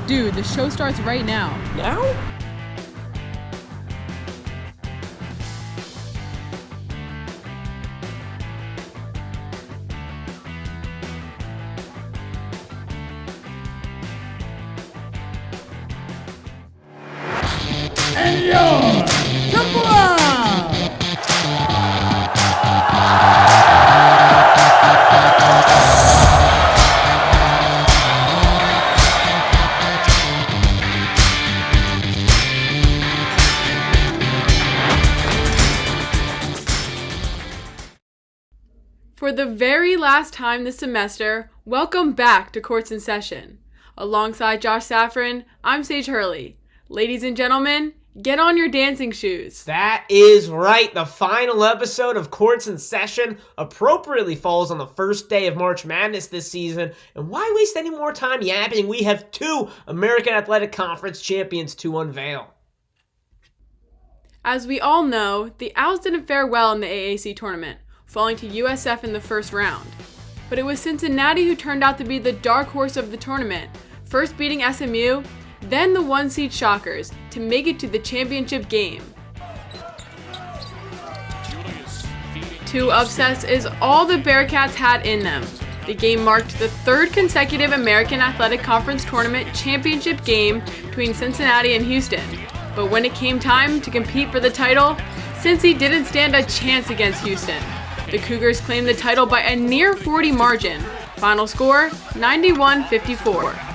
Dude, the show starts right now. Now? And your Temple! For the very last time this semester, welcome back to Courts in Session. Alongside Josh Safran, I'm Sage Hurley. Ladies and gentlemen, get on your dancing shoes. That is right. The final episode of Courts in Session appropriately falls on the first day of March Madness this season. And why waste any more time yapping? We have two American Athletic Conference champions to unveil. As we all know, the Owls didn't fare well in the AAC tournament, falling to USF in the first round. But it was Cincinnati who turned out to be the dark horse of the tournament, first beating SMU, then the one-seed Shockers to make it to the championship game. Two upsets is all the Bearcats had in them. The game marked the third consecutive American Athletic Conference Tournament championship game between Cincinnati and Houston. But when it came time to compete for the title, Cincy didn't stand a chance against Houston. The Cougars claimed the title by a near 40 margin. Final score, 91-54.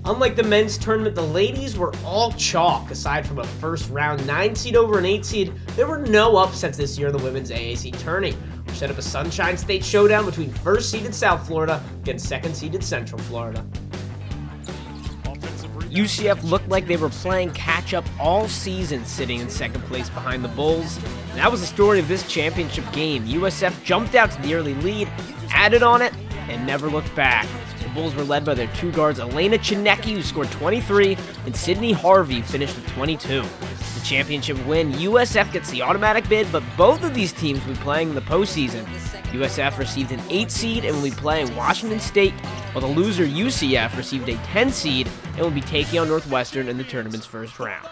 Unlike the men's tournament, the ladies were all chalk. Aside from a first round 9 seed over an 8 seed, there were no upsets this year in the women's AAC tourney, which set up a Sunshine State showdown between first seeded South Florida against second seeded Central Florida. UCF looked like they were playing catch-up all season, sitting in second place behind the Bulls. And that was the story of this championship game. USF jumped out to the early lead, added on it, and never looked back. The Bulls were led by their two guards, Elena Chinecki, who scored 23, and Sydney Harvey, who finished with 22. The championship win, USF gets the automatic bid, but both of these teams will be playing in the postseason. USF received an 8 seed and will be playing Washington State, while the loser UCF received a 10 seed and will be taking on Northwestern in the tournament's first round.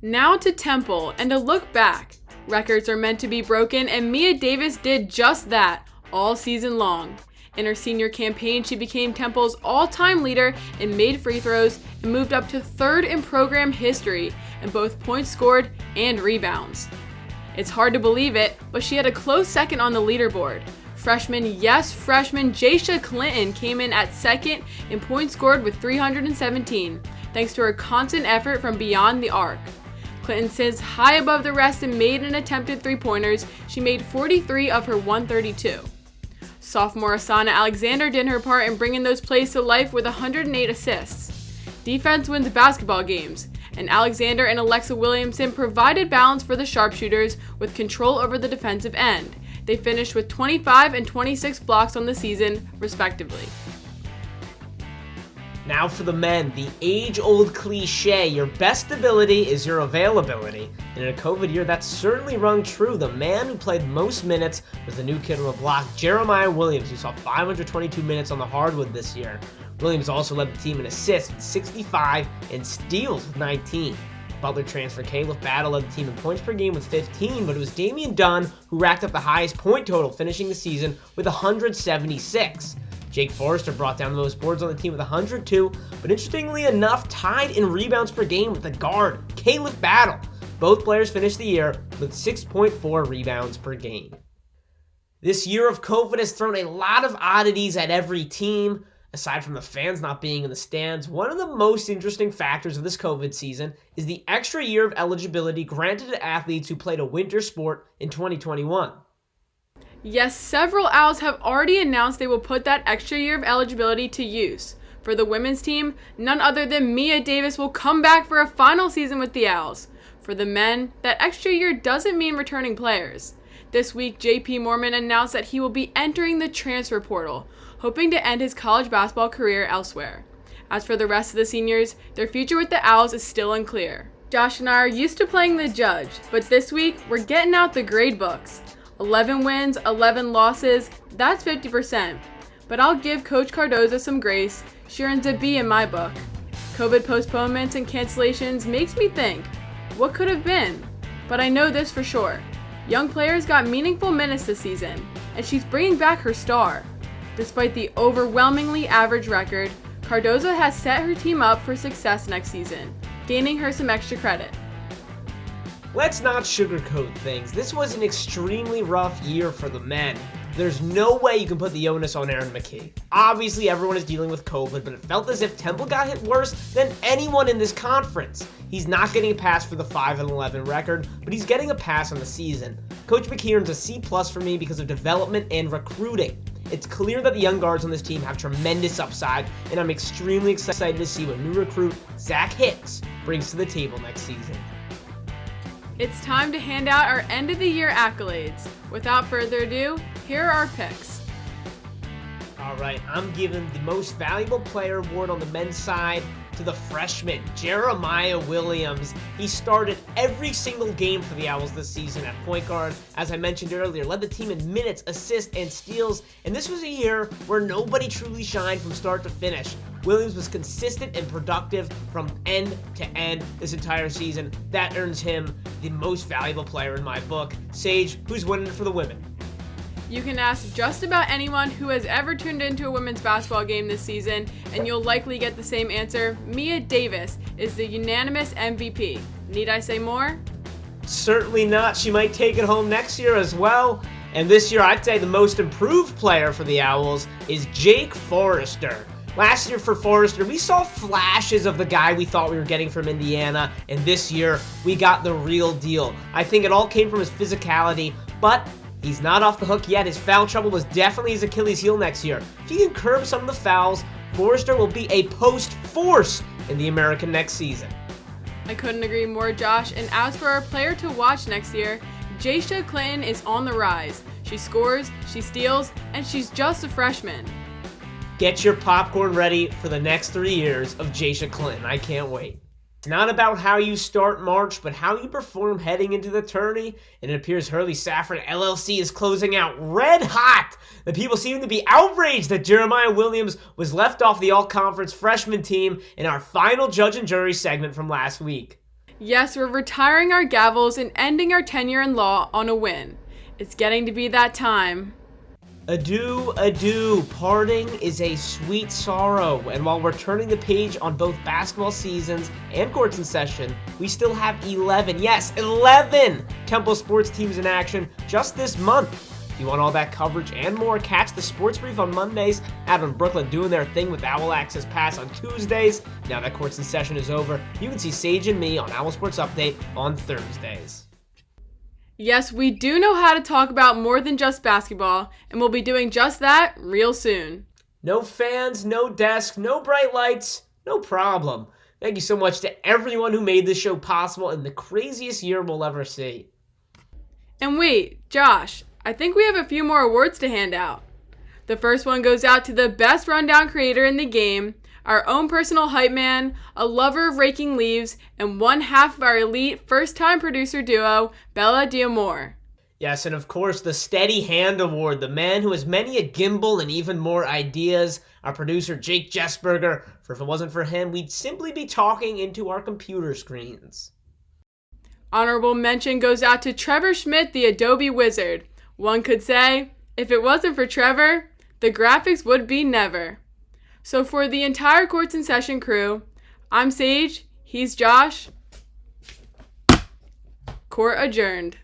Now to Temple, and a look back. Records are meant to be broken, and Mia Davis did just that all season long. In her senior campaign, she became Temple's all-time leader in made free throws and moved up to third in program history in both points scored and rebounds. It's hard to believe it, but she had a close second on the leaderboard. Freshman Jaisha Clinton came in at second in points scored with 317, thanks to her constant effort from beyond the arc. Clinton sits high above the rest in made and attempted three-pointers. She made 43 of her 132. Sophomore Asana Alexander did her part in bringing those plays to life with 108 assists. Defense wins basketball games, and Alexander and Alexa Williamson provided balance for the sharpshooters with control over the defensive end. They finished with 25 and 26 blocks on the season, respectively. Now for the men, the age-old cliche, your best ability is your availability. And in a COVID year, that's certainly rung true. The man who played most minutes was the new kid on the block, Jeremiah Williams, who saw 522 minutes on the hardwood this year. Williams also led the team in assists with 65 and steals with 19. Butler transfer Caleb Battle led the team in points per game with 15, but it was Damian Dunn who racked up the highest point total, finishing the season with 176. Jake Forrester brought down the most boards on the team with 102, but interestingly enough, tied in rebounds per game with the guard, Caleb Battle. Both players finished the year with 6.4 rebounds per game. This year of COVID has thrown a lot of oddities at every team. Aside from the fans not being in the stands, one of the most interesting factors of this COVID season is the extra year of eligibility granted to athletes who played a winter sport in 2021. Yes, several Owls have already announced they will put that extra year of eligibility to use. For the women's team, none other than Mia Davis will come back for a final season with the Owls. For the men, that extra year doesn't mean returning players. This week, JP Mormon announced that he will be entering the transfer portal, hoping to end his college basketball career elsewhere. As for the rest of the seniors, their future with the Owls is still unclear. Josh and I are used to playing the judge, but this week, we're getting out the grade books. 11 wins, 11 losses, that's 50%. but I'll give Coach Cardozo some grace. She earns a B in my book. COVID postponements and cancellations makes me think, what could have been? But I know this for sure. Young players got meaningful minutes this season, and she's bringing back her star. Despite the overwhelmingly average record, Cardozo has set her team up for success next season, gaining her some extra credit. Let's not sugarcoat things. This was an extremely rough year for the men. There's no way you can put the onus on Aaron McKie. Obviously, everyone is dealing with COVID, but it felt as if Temple got hit worse than anyone in this conference. He's not getting a pass for the 5-11 record, but he's getting a pass on the season. Coach McKie earns a C+ for me because of development and recruiting. It's clear that the young guards on this team have tremendous upside, and I'm extremely excited to see what new recruit Zach Hicks brings to the table next season. It's time to hand out our end of the year accolades. Without further ado, here are our picks. All right, I'm giving the most valuable player award on the men's side to the freshman, Jeremiah Williams. He started every single game for the Owls this season at point guard. As I mentioned earlier, led the team in minutes, assists, and steals. And this was a year where nobody truly shined from start to finish. Williams was consistent and productive from end to end this entire season. That earns him the most valuable player in my book. Sage, who's winning it for the women? You can ask just about anyone who has ever tuned into a women's basketball game this season, and you'll likely get the same answer. Mia Davis is the unanimous MVP. Need I say more? Certainly not. She might take it home next year as well. And this year, I'd say the most improved player for the Owls is Jake Forrester. Last year for Forrester, we saw flashes of the guy we thought we were getting from Indiana, and this year, we got the real deal. I think it all came from his physicality, but he's not off the hook yet. His foul trouble was definitely his Achilles heel next year. If he can curb some of the fouls, Forrester will be a post force in the American next season. I couldn't agree more, Josh. And as for our player to watch next year, Jaisha Clinton is on the rise. She scores, she steals, and she's just a freshman. Get your popcorn ready for the next 3 years of Jaisha Clinton. I can't wait. It's not about how you start March, but how you perform heading into the tourney, and it appears Hurley Saffron LLC is closing out red hot. The people seem to be outraged that Jeremiah Williams was left off the all-conference freshman team in our final judge and jury segment from last week. Yes, we're retiring our gavels and ending our tenure in law on a win. It's getting to be that time. Adieu, adieu. Parting is a sweet sorrow. And while we're turning the page on both basketball seasons and courts in session, we still have 11, yes, 11 Temple sports teams in action just this month. If you want all that coverage and more, catch the Sports Brief on Mondays, Adam and Brooklyn doing their thing with Owl Access Pass on Tuesdays. Now that courts in session is over, you can see Sage and me on Owl Sports Update on Thursdays. Yes, we do know how to talk about more than just basketball, and we'll be doing just that real soon. No fans, no desk, no bright lights, no problem. Thank you so much to everyone who made this show possible in the craziest year we'll ever see. And wait, Josh, I think we have a few more awards to hand out. The first one goes out to the best rundown creator in the game, our own personal hype man, a lover of raking leaves, and one half of our elite first-time producer duo, Bella Diamore. Yes, and of course, the Steady Hand Award, the man who has many a gimbal and even more ideas, our producer, Jake Jessberger. For if it wasn't for him, we'd simply be talking into our computer screens. Honorable mention goes out to Trevor Schmidt, the Adobe Wizard. One could say, if it wasn't for Trevor, the graphics would be never. So for the entire Courts in Session crew, I'm Sage, he's Josh. Court adjourned.